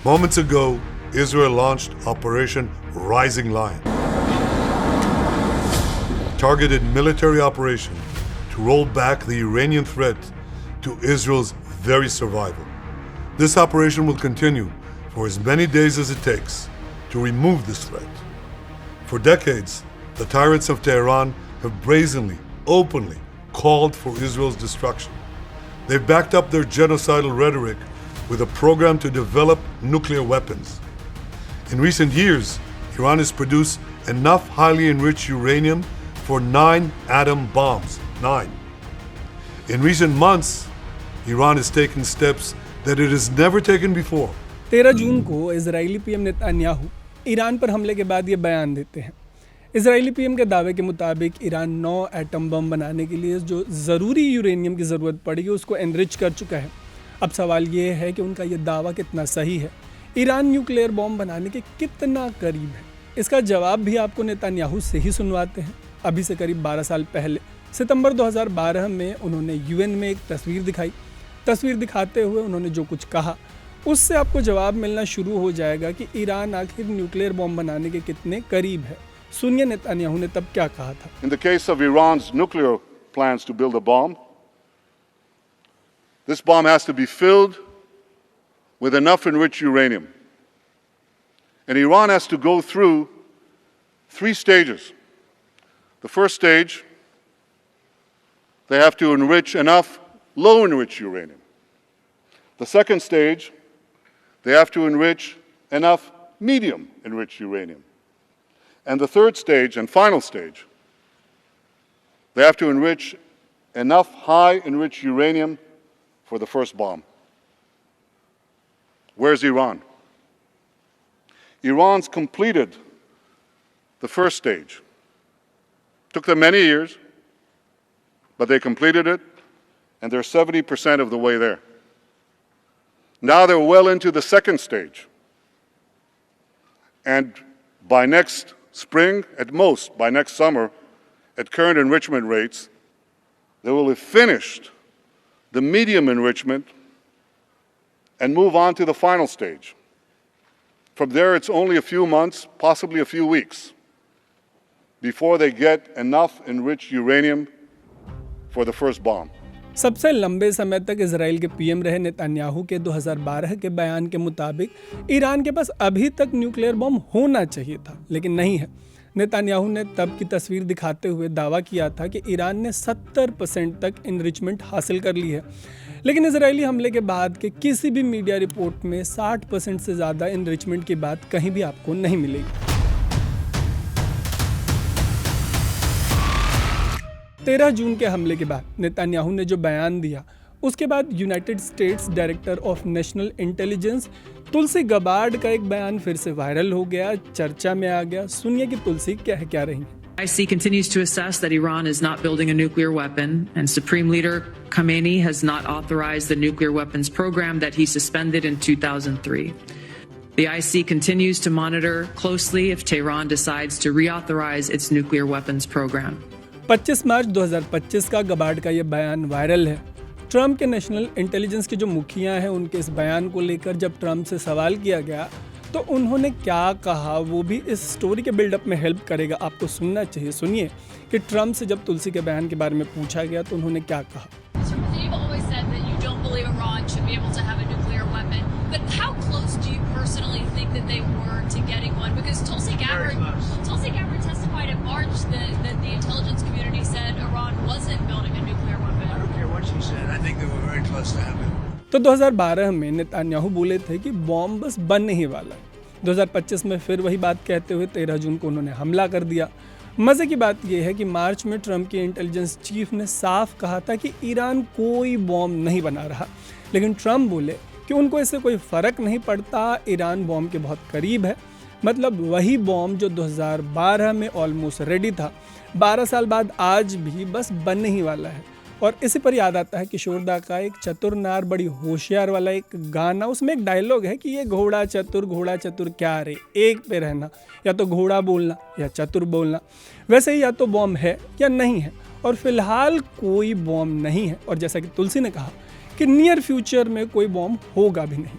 Moments ago, Israel launched Operation Rising Lion, targeted military operation to roll back the Iranian threat to Israel's very survival. This operation will continue for as many days as it takes to remove this threat. For decades, the tyrants of Tehran have brazenly, openly called for Israel's destruction. They've backed up their genocidal rhetoric with a program to develop nuclear weapons. In recent years, Iran has produced enough highly enriched uranium for 9 atom bombs. 9. In recent months, Iran has taken steps that it has never taken before. 13 जून को Israeli PM Netanyahu Iran पर हमले के बाद ये बयान देते हैं। Israeli PM के दावे के मुताबिक ईरान 9 एटम बम बनाने के लिए जो ज़रूरी यूरेनियम की ज़रूरत पड़ेगी उसको एनरिच कर चुका है। अब सवाल ये है कि उनका ये दावा कितना सही है, ईरान न्यूक्लियर बॉम्ब बनाने के कितना करीब है। इसका जवाब भी आपको नेतन्याहू से ही सुनवाते हैं। अभी से करीब 12 साल पहले सितंबर 2012 में उन्होंने यूएन में एक तस्वीर दिखाई। तस्वीर दिखाते हुए उन्होंने जो कुछ कहा उससे आपको जवाब मिलना शुरू हो जाएगा कि ईरान आखिर न्यूक्लियर बॉम्ब बनाने के कितने करीब है। सुनिए नेतन्याहू ने तब क्या कहा था। In the case of Iran's nuclear plans to build a bomb, this bomb has to be filled with enough enriched uranium. And Iran has to go through 3 stages. The first stage, they have to enrich enough low enriched uranium. The second stage, they have to enrich enough medium enriched uranium. And the third stage and final stage, they have to enrich enough high enriched uranium for the first bomb. Where's Iran? Iran's completed the first stage. Took them many years, but they completed it, and they're 70% of the way there. Now they're well into the second stage. And by next spring, at most, by next summer, at current enrichment rates, they will have finished the medium enrichment and move on to the final stage. From there, it's only a few months, possibly a few weeks, before they get enough enriched uranium for the first bomb. सबसे लंबे समय तक Israel के PM रहे Netanyahu के 2012 के बयान के मुताबिक ईरान के पास अभी तक न्यूक्लियर बम होना चाहिए था, लेकिन नहीं है। नेतन्याहू ने तब की तस्वीर दिखाते हुए दावा किया था कि ईरान ने 70% तक इनरिचमेंट हासिल कर ली है, लेकिन इजरायली हमले के बाद के किसी भी मीडिया रिपोर्ट में 60% से ज़्यादा इनरिचमेंट की बात कहीं भी आपको नहीं मिलेगी। 13 जून के हमले के बाद नेतन्याहू ने जो बयान दिया उसके बाद United states director of national intelligence Tulsi Gabbard का एक बयान फिर से वायरल हो गया, चर्चा में आ गया। सुनिए कि तुलसी क्या रही है। IC continues to assess that Iran is not building a nuclear weapon, and Supreme Leader Khamenei has not authorized the nuclear weapons program that he suspended in 2003. The IC continues to monitor closely if Tehran decides to reauthorize its nuclear weapons program. 25 मार्च 2025 का Gabbard का ये बयान viral है। Trump के national intelligence के जो मुखिया हैं उनके इस बयान को लेकर जब ट्रंप से सवाल किया गया तो उन्होंने क्या कहा वो भी इस स्टोरी के बिल्डअप में हेल्प करेगा, आपको सुनना चाहिए। सुनिए कि ट्रंप से जब तुलसी के बयान के बारे में पूछा गया तो उन्होंने क्या कहा। तो 2012 में नेतन्याहू बोले थे कि बॉम्ब बस बनने ही वाला है। 2025 में फिर वही बात कहते हुए 13 जून को उन्होंने हमला कर दिया। मज़े की बात यह है कि मार्च में ट्रंप के इंटेलिजेंस चीफ ने साफ कहा था कि ईरान कोई बॉम्ब नहीं बना रहा, लेकिन ट्रंप बोले कि उनको इससे कोई फ़र्क नहीं पड़ता, ईरान बॉम्ब के बहुत करीब है। मतलब वही बॉम्ब जो 2012 में ऑलमोस्ट रेडी था, 12 साल बाद आज भी बस बनने ही वाला है। और इसी पर याद आता है किशोरदा का एक चतुर नार बड़ी होशियार वाला एक गाना, उसमें एक डायलॉग है कि ये घोड़ा चतुर क्या रे, एक पे रहना, या तो घोड़ा बोलना या चतुर बोलना। वैसे ही या तो बॉम्ब है या नहीं है, और फिलहाल कोई बॉम्ब नहीं है, और जैसा कि तुलसी ने कहा कि नियर फ्यूचर में कोई बॉम्ब होगा भी नहीं।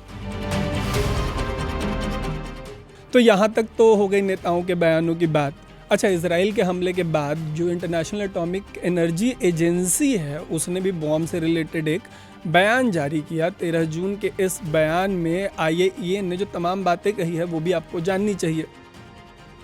तो यहाँ तक तो हो गई नेताओं के बयानों की बात। अच्छा, इजराइल के हमले के बाद जो इंटरनेशनल एटॉमिक एनर्जी एजेंसी है उसने भी बॉम्ब से रिलेटेड एक बयान जारी किया 13 जून के। इस बयान में IAEA ने जो तमाम बातें कही है वो भी आपको जाननी चाहिए।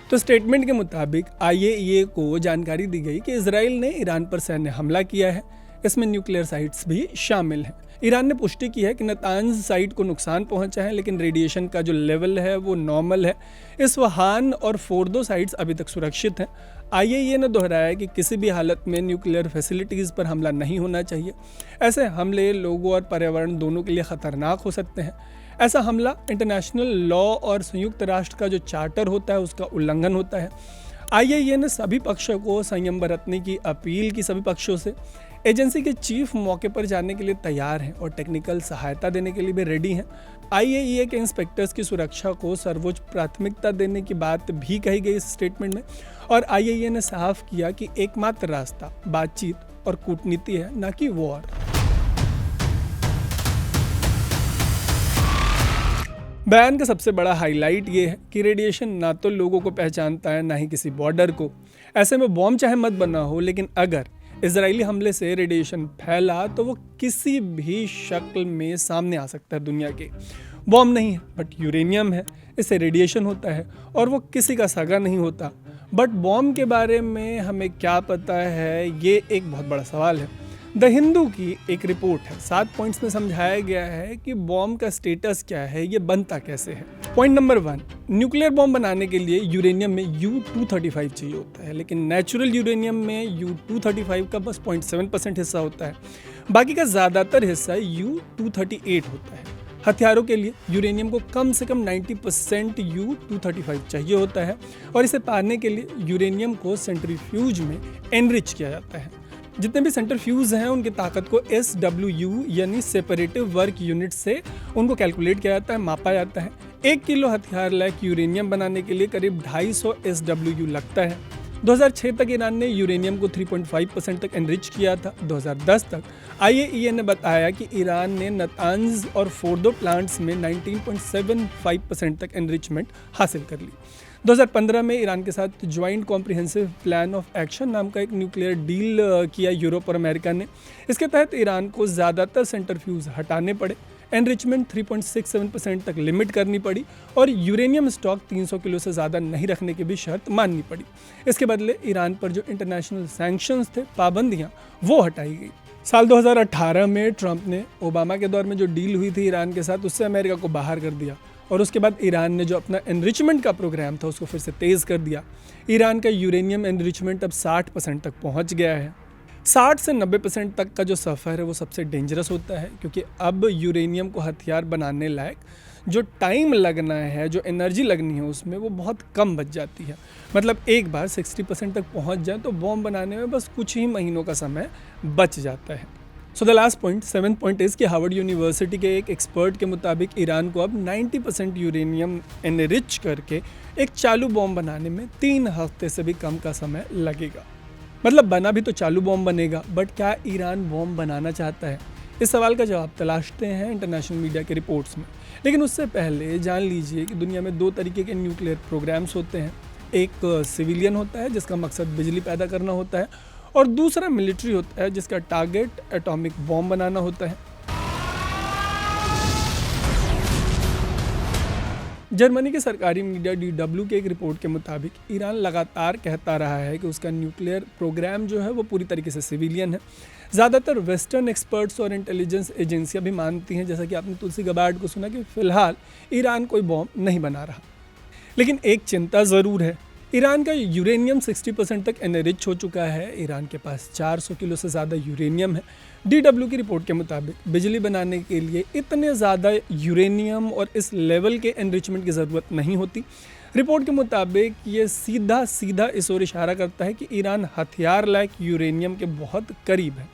तो स्टेटमेंट के मुताबिक IAEA को जानकारी दी गई कि इजराइल ने ईरान पर सैन्य हमला किया है, इसमें न्यूक्लियर साइट्स भी शामिल हैं। ईरान ने पुष्टि की है कि नातांज साइट को नुकसान पहुंचा है, लेकिन रेडिएशन का जो लेवल है वो नॉर्मल है। इस्फहान और फोर्दो साइट्स अभी तक सुरक्षित हैं। IAEA ने दोहराया कि किसी भी हालत में न्यूक्लियर फैसिलिटीज़ पर हमला नहीं होना चाहिए। ऐसे हमले लोगों और पर्यावरण दोनों के लिए ख़तरनाक हो सकते हैं। ऐसा हमला इंटरनेशनल लॉ और संयुक्त राष्ट्र का जो चार्टर होता है उसका उल्लंघन होता है। IAEA ने सभी पक्षों को संयम बरतने की अपील की सभी पक्षों से। एजेंसी के चीफ मौके पर जाने के लिए तैयार हैं और टेक्निकल सहायता देने के लिए भी रेडी हैं। IAEA के इंस्पेक्टर्स की सुरक्षा को सर्वोच्च प्राथमिकता देने की बात भी कही गई इस स्टेटमेंट में। और IAEA ने साफ किया कि एकमात्र रास्ता बातचीत और कूटनीति है, न कि वॉर। बयान का सबसे बड़ा हाईलाइट ये है कि रेडिएशन ना तो लोगों को पहचानता है ना ही किसी बॉर्डर को। ऐसे में बॉम्ब चाहे मत बना हो, लेकिन अगर इजरायली हमले से रेडिएशन फैला तो वो किसी भी शक्ल में सामने आ सकता है दुनिया के। बॉम्ब नहीं है बट यूरेनियम है, इससे रेडिएशन होता है और वो किसी का सगा नहीं होता। बट बॉम्ब के बारे में हमें क्या पता है, ये एक बहुत बड़ा सवाल है। द हिंदू की एक रिपोर्ट है, 7 पॉइंट्स में समझाया गया है कि बॉम्ब का स्टेटस क्या है, ये बनता कैसे है। पॉइंट नंबर 1, न्यूक्लियर बॉम्ब बनाने के लिए यूरेनियम में U-235 चाहिए होता है, लेकिन नेचुरल यूरेनियम में U-235 का बस 0.7% हिस्सा होता है। बाकी का ज़्यादातर हिस्सा U-238 होता है। हथियारों के लिए यूरेनियम को कम से कम 90% U-235 चाहिए होता है और इसे पाने के लिए यूरेनियम को सेंट्रीफ्यूज में एनरिच किया जाता है। जितने भी सेंट्रीफ्यूज हैं उनकी ताकत को SWU यानी सेपरेटिव वर्क यूनिट से उनको कैलकुलेट किया जाता है, मापा जाता है। 1 किलो हथियार लायक यूरेनियम बनाने के लिए करीब 250 SWU लगता है। 2006 तक ईरान ने यूरेनियम को 3.5% तक एनरिच किया था। 2010 तक IAEA ने बताया कि ईरान ने नातांज और फोर्दो प्लांट्स में 19.75% तक एनरिचमेंट हासिल कर ली। 2015 में ईरान के साथ joint comprehensive plan of action नाम का एक न्यूक्लियर डील किया यूरोप और अमेरिका ने। इसके तहत ईरान को ज़्यादातर सेंट्रीफ्यूज हटाने पड़े, एनरिचमेंट 3.67% तक लिमिट करनी पड़ी और यूरेनियम स्टॉक 300 किलो से ज़्यादा नहीं रखने की भी शर्त माननी पड़ी। इसके बदले ईरान पर जो इंटरनेशनल सैंक्शंस थे, पाबंदियाँ, वो हटाई गई। साल 2018 में ट्रंप ने ओबामा के दौर में जो डील हुई थी ईरान के साथ, उससे अमेरिका को बाहर कर दिया और उसके बाद ईरान ने जो अपना एनरिचमेंट का प्रोग्राम था उसको फिर से तेज़ कर दिया। ईरान का यूरेनियम एनरिचमेंट अब 60% तक पहुंच गया है। 60 से 90% तक का जो सफ़र है वो सबसे डेंजरस होता है, क्योंकि अब यूरेनियम को हथियार बनाने लायक जो टाइम लगना है, जो एनर्जी लगनी है उसमें, वो बहुत कम बच जाती है। मतलब एक बार 60% तक पहुंच जाए तो बॉम्ब बनाने में बस कुछ ही महीनों का समय बच जाता है। So the last point, 7th point is कि हार्वर्ड यूनिवर्सिटी के एक एक्सपर्ट के मुताबिक ईरान को अब 90% यूरेनियम एनरिच करके एक चालू बॉम्ब बनाने में 3 हफ्ते से भी कम का समय लगेगा। मतलब बना भी तो चालू बॉम्ब बनेगा, बट क्या ईरान बॉम्ब बनाना चाहता है? इस सवाल का जवाब तलाशते हैं इंटरनेशनल मीडिया के रिपोर्ट्स में। लेकिन उससे पहले जान लीजिए कि दुनिया में 2 तरीके के न्यूक्लियर प्रोग्राम्स होते हैं। एक सिविलियन होता है जिसका मकसद बिजली पैदा करना होता है, और दूसरा मिलिट्री होता है जिसका टारगेट एटॉमिक बॉम्ब बनाना होता है। जर्मनी के सरकारी मीडिया DW के एक रिपोर्ट के मुताबिक ईरान लगातार कहता रहा है कि उसका न्यूक्लियर प्रोग्राम जो है वो पूरी तरीके से सिविलियन है। ज़्यादातर वेस्टर्न एक्सपर्ट्स और इंटेलिजेंस एजेंसियां भी मानती हैं, जैसा कि आपने तुलसी गबार्ड को सुना, कि फ़िलहाल ईरान कोई बॉम्ब नहीं बना रहा। लेकिन एक चिंता ज़रूर है, ईरान का यूरेनियम 60% तक एनरिच हो चुका है। ईरान के पास 400 किलो से ज़्यादा यूरेनियम है। DW की रिपोर्ट के मुताबिक बिजली बनाने के लिए इतने ज़्यादा यूरेनियम और इस लेवल के एनरिचमेंट की ज़रूरत नहीं होती। रिपोर्ट के मुताबिक ये सीधा इस ओर इशारा करता है कि ईरान हथियार लायक यूरेनियम के बहुत करीब है।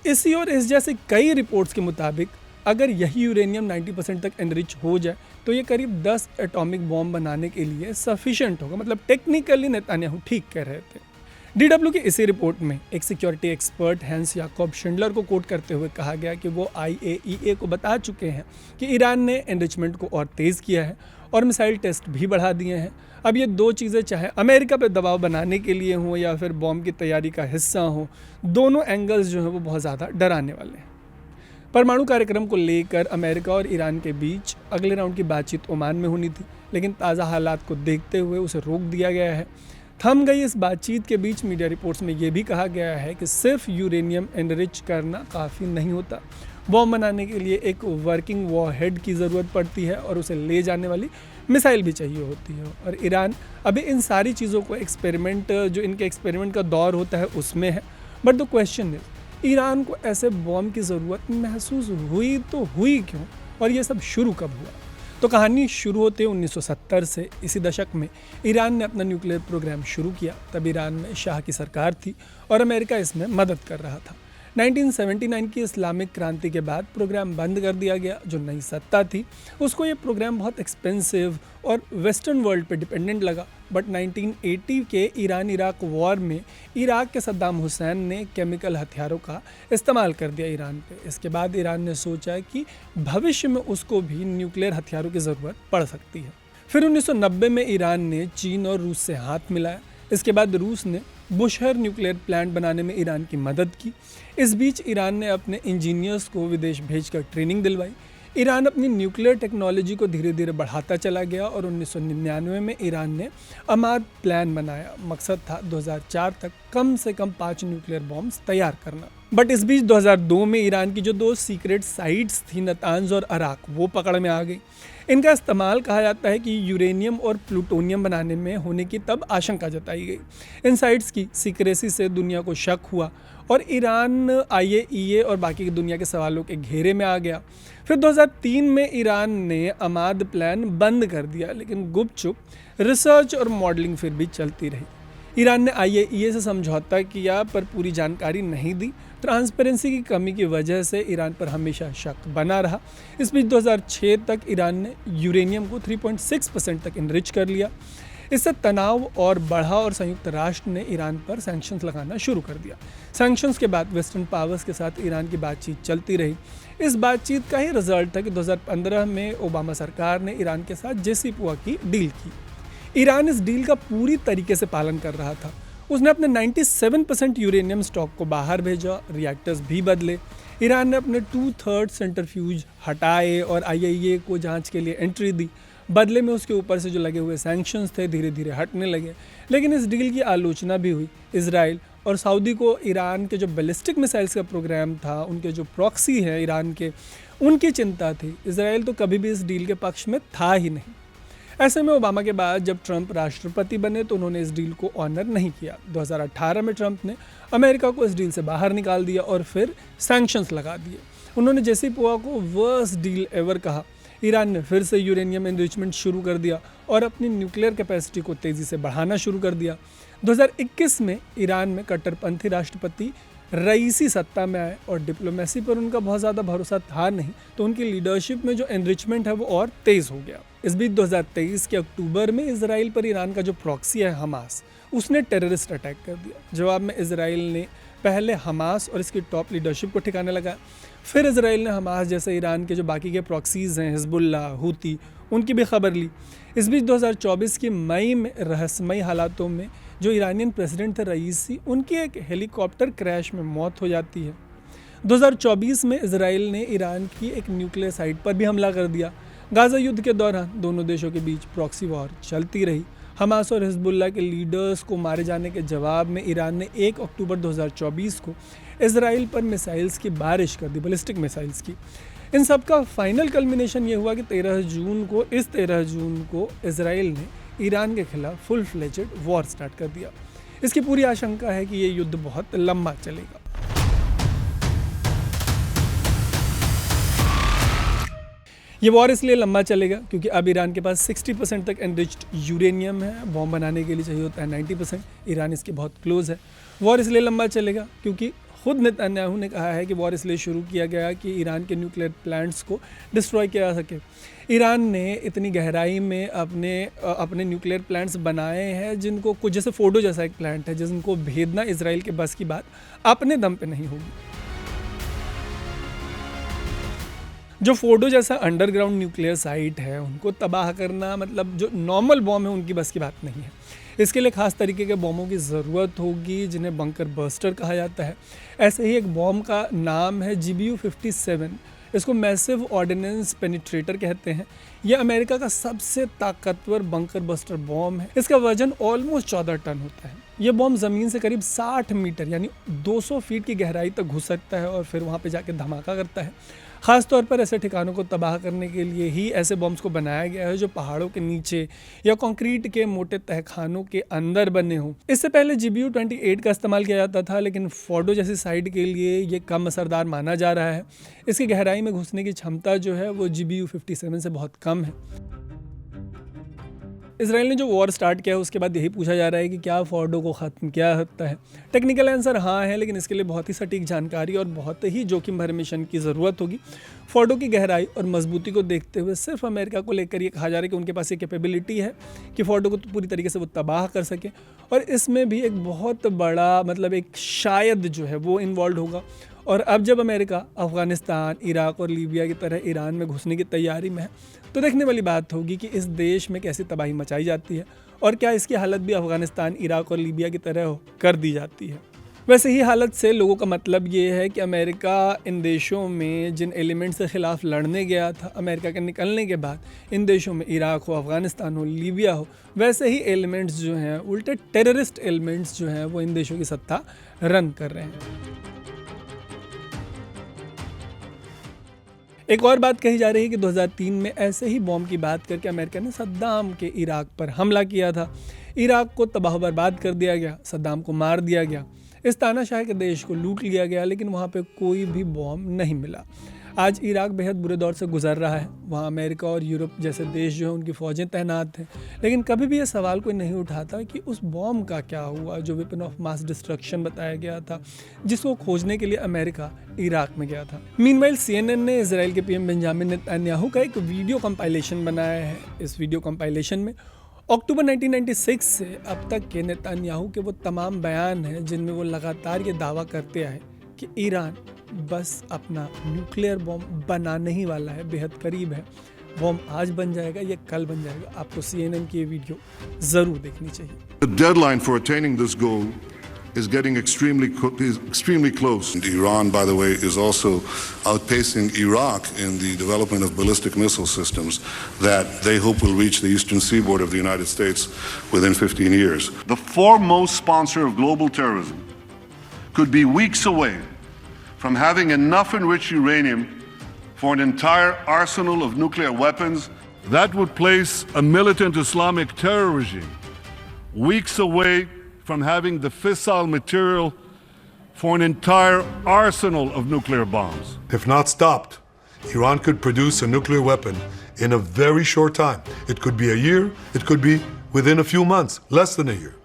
इसी और इस जैसे कई रिपोर्ट्स के मुताबिक अगर यही यूरेनियम 90% तक एनरिच हो जाए तो ये करीब 10 एटॉमिक बॉम्ब बनाने के लिए सफिशिएंट होगा। मतलब टेक्निकली नेतान्याहू ठीक कह रहे थे। DW की इसी रिपोर्ट में एक सिक्योरिटी एक्सपर्ट हैंस याकूब शिंडलर को कोट करते हुए कहा गया कि वो IAEA को बता चुके हैं कि ईरान ने एनरिचमेंट को और तेज़ किया है और मिसाइल टेस्ट भी बढ़ा दिए हैं। अब ये दो चीज़ें चाहे अमेरिका पे दबाव बनाने के लिए हों या फिर बॉम्ब की तैयारी का हिस्सा हों, दोनों एंगल्स जो हैं वो बहुत ज़्यादा डराने वाले हैं। परमाणु कार्यक्रम को लेकर अमेरिका और ईरान के बीच अगले राउंड की बातचीत ओमान में होनी थी, लेकिन ताज़ा हालात को देखते हुए उसे रोक दिया गया है। थम गई इस बातचीत के बीच मीडिया रिपोर्ट्स में ये भी कहा गया है कि सिर्फ यूरेनियम एनरिच करना काफ़ी नहीं होता, बॉम्ब बनाने के लिए एक वर्किंग वॉरहेड की ज़रूरत पड़ती है और उसे ले जाने वाली मिसाइल भी चाहिए होती है। और ईरान अभी इन सारी चीज़ों को जो इनके एक्सपेरिमेंट का दौर होता है उसमें है। But the question is, Iran को ऐसे बॉम्ब की ज़रूरत महसूस हुई तो हुई क्यों, और ये सब शुरू कब हुआ? तो कहानी शुरू होते 1970 से। इसी दशक में ईरान ने अपना न्यूक्लियर प्रोग्राम शुरू किया। तब ईरान में शाह की सरकार थी और अमेरिका इसमें मदद कर रहा था। 1979 की इस्लामिक क्रांति के बाद प्रोग्राम बंद कर दिया गया। जो नई सत्ता थी उसको ये प्रोग्राम बहुत एक्सपेंसिव और वेस्टर्न वर्ल्ड पे डिपेंडेंट लगा। बट 1980 के ईरान इराक वॉर में इराक के सद्दाम हुसैन ने केमिकल हथियारों का इस्तेमाल कर दिया ईरान पे। इसके बाद ईरान ने सोचा कि भविष्य में उसको भी न्यूक्लियर हथियारों की ज़रूरत पड़ सकती है। फिर 1990 में ईरान ने चीन और रूस से हाथ मिलाया। इसके बाद रूस ने बुशहर न्यूक्लियर प्लांट बनाने में ईरान की मदद की। इस बीच ईरान ने अपने इंजीनियर्स को विदेश भेजकर ट्रेनिंग दिलवाई। ईरान अपनी न्यूक्लियर टेक्नोलॉजी को धीरे धीरे बढ़ाता चला गया और 1999 में ईरान ने अमाद प्लान बनाया। मकसद था 2004 तक कम से कम 5 न्यूक्लियर बॉम्ब्स तैयार करना। बट इस बीच 2002 में ईरान की जो 2 सीक्रेट साइट्स थी, नतांज और अराक, वो पकड़ में आ गई। इनका इस्तेमाल कहा जाता है कि यूरेनियम और प्लूटोनियम बनाने में होने की तब आशंका जताई गई। इन साइट्स की सीक्रेसी से दुनिया को शक हुआ और ईरान IAEA और बाकी की दुनिया के सवालों के घेरे में आ गया। फिर 2003 में ईरान ने अमाद प्लान बंद कर दिया, लेकिन गुपचुप रिसर्च और मॉडलिंग फिर भी चलती रही। ईरान ने IAEA से समझौता किया पर पूरी जानकारी नहीं दी। ट्रांसपेरेंसी की कमी की वजह से ईरान पर हमेशा शक बना रहा। इस बीच 2006 तक ईरान ने यूरेनियम को 3.6% तक इनरिच कर लिया। इससे तनाव और बढ़ा और संयुक्त राष्ट्र ने ईरान पर सैंक्शंस लगाना शुरू कर दिया। सैंक्शंस के बाद वेस्टर्न पावर्स के साथ ईरान की बातचीत चलती रही। इस बातचीत का ही रिजल्ट था कि 2015 में ओबामा सरकार ने ईरान के साथ JCPOA की डील की। ईरान इस डील का पूरी तरीके से पालन कर रहा था। उसने अपने 97% यूरेनियम स्टॉक को बाहर भेजा, रिएक्टर्स भी बदले। ईरान ने अपने 2/3 सेंट्रीफ्यूज हटाए और IAEA को जांच के लिए एंट्री दी। बदले में उसके ऊपर से जो लगे हुए सैंक्शंस थे धीरे धीरे हटने लगे। लेकिन इस डील की आलोचना भी हुई। इजराइल और सऊदी को ईरान के जो बैलिस्टिक मिसाइल्स का प्रोग्राम था, उनके जो प्रॉक्सी हैं ईरान के, उनकी चिंता थी। इजराइल तो कभी भी इस डील के पक्ष में था ही नहीं। ऐसे में ओबामा के बाद जब ट्रंप राष्ट्रपति बने तो उन्होंने इस डील को ऑनर नहीं किया। 2018 में ट्रंप ने अमेरिका को इस डील से बाहर निकाल दिया और फिर सैंक्शंस लगा दिए। उन्होंने JCPOA को वर्स्ट डील एवर कहा। ईरान ने फिर से यूरेनियम एनरिचमेंट शुरू कर दिया और अपनी न्यूक्लियर कैपेसिटी को तेज़ी से बढ़ाना शुरू कर दिया। 2021 में ईरान में कट्टरपंथी राष्ट्रपति रईसी सत्ता में आए और डिप्लोमेसी पर उनका बहुत ज़्यादा भरोसा था नहीं, तो उनकी लीडरशिप में जो एनरिचमेंट है वो और तेज़ हो गया। इस बीच 2023 के अक्टूबर में इजराइल पर ईरान का जो प्रॉक्सी है हमास, उसने टेररिस्ट अटैक कर दिया। जवाब में इजराइल ने पहले हमास और इसकी टॉप लीडरशिप को ठिकाने लगाया। फिर इजराइल ने हमास जैसे ईरान के जो बाकी के प्रॉक्सीज़ हैं, हिजबुल्लाह, हूती, उनकी भी खबर ली। इस बीच 2024 की मई में रहस्यमयी हालातों में जो ईरानियन प्रेसिडेंट थे रईसी, उनकी एक हेलीकॉप्टर क्रैश में मौत हो जाती है। 2024 में इजराइल ने ईरान की एक न्यूक्लियर साइट पर भी हमला कर दिया। गाज़ा युद्ध के दौरान दोनों देशों के बीच प्रॉक्सी वॉर चलती रही। हमास और हिजबुल्लाह के लीडर्स को मारे जाने के जवाब में ईरान ने 1 अक्टूबर 2024 को इजराइल पर मिसाइल्स की बारिश कर दी, बैलिस्टिक मिसाइल्स की। इन सब का फाइनल कल्मिनेशन ये हुआ कि 13 जून को इजराइल ने ईरान के खिलाफ फुल फ्लेजेड वॉर स्टार्ट कर दिया। इसकी पूरी आशंका है कि ये युद्ध बहुत लंबा चलेगा। ये वॉर इसलिए लंबा चलेगा क्योंकि अब ईरान के पास 60% तक एनरिच्ड यूरेनियम है। बॉम्ब बनाने के लिए चाहिए होता है 90%। ईरान इसके बहुत क्लोज है। वॉर इसलिए लंबा चलेगा क्योंकि खुद नेतन्याहू ने कहा है कि वॉर इसलिए शुरू किया गया कि ईरान के न्यूक्लियर प्लांट्स को डिस्ट्रॉय किया जा सके। ईरान ने इतनी गहराई में अपने न्यूक्लियर प्लांट्स बनाए हैं जिनको कुछ, जैसे फोर्डो जैसा एक प्लांट है जिनको भेदना इजराइल के बस की बात अपने दम पे नहीं होगी। जो फोर्डो जैसा अंडरग्राउंड न्यूक्लियर साइट है उनको तबाह करना मतलब जो नॉर्मल बॉम्ब है उनकी बस की बात नहीं है। इसके लिए ख़ास तरीके के बॉम्बों की ज़रूरत होगी जिन्हें बंकर बस्टर कहा जाता है। ऐसे ही एक बॉम्ब का नाम है GBU-57। इसको मैसिव ऑर्डिनेंस पेनिट्रेटर कहते हैं। यह अमेरिका का सबसे ताकतवर बंकर बस्टर बॉम्ब है। इसका वजन ऑलमोस्ट 14 टन होता है। यह बॉम्ब ज़मीन से करीब 60 मीटर यानी 200 फीट की गहराई तक घुस सकता है और फिर वहाँ पे जाके धमाका करता है। ख़ास तौर पर ऐसे ठिकानों को तबाह करने के लिए ही ऐसे बॉम्ब्स को बनाया गया है जो पहाड़ों के नीचे या कंक्रीट के मोटे तहखानों के अंदर बने हों। इससे पहले GBU-28 का इस्तेमाल किया जाता था, लेकिन फोर्डो जैसी साइट के लिए ये कम असरदार माना जा रहा है। इसकी गहराई में घुसने की क्षमता जो है वो GBU-57 से बहुत कम है। इसराइल ने जो वॉर स्टार्ट किया है उसके बाद यही पूछा जा रहा है कि क्या फोर्डो को ख़त्म किया जाता है। टेक्निकल आंसर हाँ है, लेकिन इसके लिए बहुत ही सटीक जानकारी और बहुत ही जोखिम भरे मिशन की ज़रूरत होगी। फोर्डो की गहराई और मजबूती को देखते हुए सिर्फ अमेरिका को लेकर ये कहा जा रहा है कि उनके पास ये कैपेबिलिटी है कि फोर्डो को पूरी तरीके से वो तबाह कर सके। और इसमें भी एक बहुत बड़ा मतलब एक शायद जो है वो इन्वॉल्व होगा। और अब जब अमेरिका अफ़गानिस्तान, इराक और लीबिया की तरह ईरान में घुसने की तैयारी में है तो देखने वाली बात होगी कि इस देश में कैसी तबाही मचाई जाती है और क्या इसकी हालत भी अफ़गानिस्तान, इराक और लीबिया की तरह कर दी जाती है। वैसे ही हालत से लोगों का मतलब ये है कि अमेरिका इन देशों में जिन एलिमेंट्स के ख़िलाफ़ लड़ने गया था, अमेरिका के निकलने के बाद इन देशों में इराक हो, अफ़गानिस्तान हो, लीबिया हो, वैसे ही एलिमेंट्स जो हैं उल्टे टेररिस्ट एलिमेंट्स जो हैं वो इन देशों की सत्ता रन कर रहे हैं। एक और बात कही जा रही है कि 2003 में ऐसे ही बॉम्ब की बात करके अमेरिका ने सद्दाम के इराक पर हमला किया था। इराक को तबाह बर्बाद कर दिया गया, सद्दाम को मार दिया गया, इस तानाशाह के देश को लूट लिया गया, लेकिन वहाँ पे कोई भी बॉम्ब नहीं मिला। आज इराक बेहद बुरे दौर से गुजर रहा है। वहाँ अमेरिका और यूरोप जैसे देश जो हैं उनकी फ़ौजें तैनात हैं, लेकिन कभी भी ये सवाल कोई नहीं उठाता कि उस बॉम्ब का क्या हुआ जो वेपन ऑफ मास डिस्ट्रक्शन बताया गया था, जिसको खोजने के लिए अमेरिका इराक में गया था। मीनवाइल CNN ने इजराइल के PM बेंजामिन नेतन्याहू का एक वीडियो कंपाइलेशन बनाया है। इस वीडियो कंपाइलेशन में अक्टूबर 1996 से अब तक के नेतन्याहू के वो तमाम बयान हैं जिनमें वो लगातार ये दावा करते आए कि ईरान बस अपना न्यूक्लियर बॉम्ब बनाने ही वाला है, बेहद करीब है, बॉम्ब आज बन जाएगा, ये कल बन जाएगा। आपको CNN की ये वीडियो ज़रूर देखनी चाहिए। The deadline for attaining this goal is getting extremely close. And Iran, by the way, is also outpacing Iraq in the development of ballistic missile systems that they hope will reach the eastern seaboard of the United States within 15 years. The foremost sponsor of global terrorism could be weeks away from having enough enriched uranium for an entire arsenal of nuclear weapons. That would place a militant Islamic terror regime weeks away from having the fissile material for an entire arsenal of nuclear bombs. If not stopped, Iran could produce a nuclear weapon in a very short time. It could be a year, it could be within a few months, less than a year.